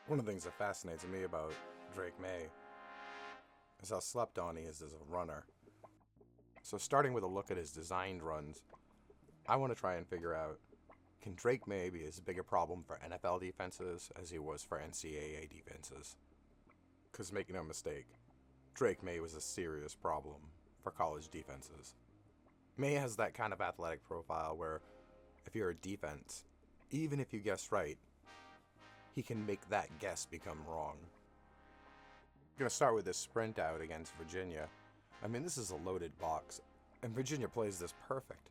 One of the things that fascinates me about Drake Maye is how slept on he is as a runner. So starting with a look at his designed runs, I want to try and figure out, can Drake Maye be as big a problem for NFL defenses as he was for NCAA defenses? Because make no mistake, Drake Maye was a serious problem for college defenses. Maye has that kind of athletic profile where if you're a defense, even if you guess right, he can make that guess become wrong. I'm going to start with this sprint out against Virginia. I mean, this is a loaded box, and Virginia plays this perfect.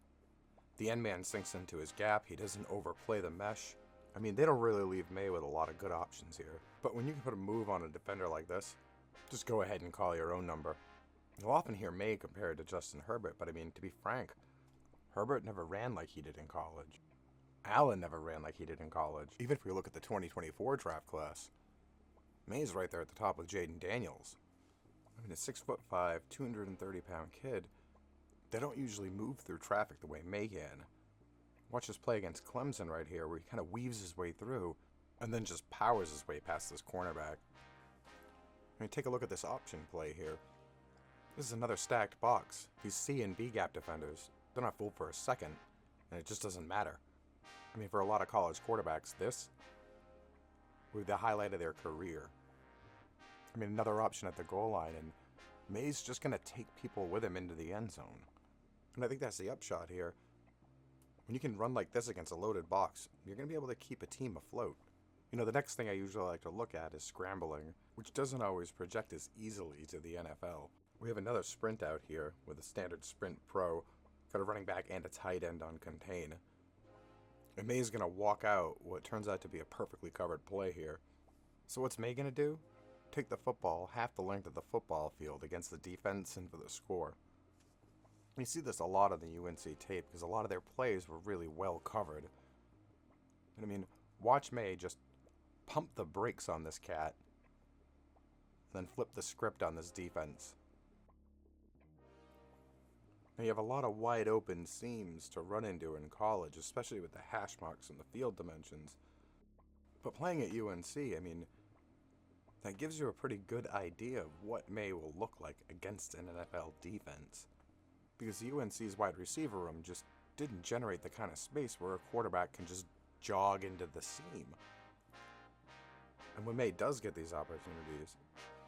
The end man sinks into his gap, he doesn't overplay the mesh. I mean, they don't really leave Maye with a lot of good options here. But when you can put a move on a defender like this, just go ahead and call your own number. You'll often hear Maye compared to Justin Herbert, but I mean, to be frank, Herbert never ran like he did in college. Allen never ran like he did in college. Even if we look at the 2024 draft class, Maye's right there at the top with Jaden Daniels. I mean, a 6'5", 230-pound kid, they don't usually move through traffic the way Maye can. Watch this play against Clemson right here, where he kind of weaves his way through and then just powers his way past this cornerback. I mean, take a look at this option play here. This is another stacked box. These C and B gap defenders, they're not fooled for a second, and it just doesn't matter. I mean, for a lot of college quarterbacks, this would be the highlight of their career. I mean, another option at the goal line, and Maye's just going to take people with him into the end zone. And I think that's the upshot here. When you can run like this against a loaded box, you're going to be able to keep a team afloat. You know, the next thing I usually like to look at is scrambling, which doesn't always project as easily to the NFL. We have another sprint out here with a standard sprint pro, got a running back and a tight end on contain. And Maye's going to walk out what turns out to be a perfectly covered play here. So what's Maye going to do? Take the football half the length of the football field against the defense and for the score. You see this a lot on the UNC tape because a lot of their plays were really well covered. And I mean, watch Maye just pump the brakes on this cat, then flip the script on this defense. Now you have a lot of wide open seams to run into in college, especially with the hash marks and the field dimensions. But playing at UNC, I mean, that gives you a pretty good idea of what Maye will look like against an NFL defense. Because UNC's wide receiver room just didn't generate the kind of space where a quarterback can just jog into the seam. And when Maye does get these opportunities,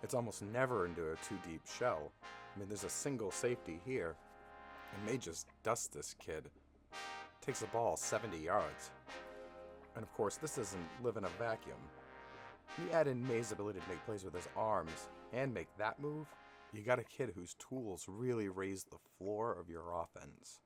it's almost never into a too deep shell. I mean, there's a single safety here, and Maye just dusts this kid. Takes the ball 70 yards. And of course, this doesn't live in a vacuum. You add in Maye's ability to make plays with his arms and make that move, you got a kid whose tools really raise the floor of your offense.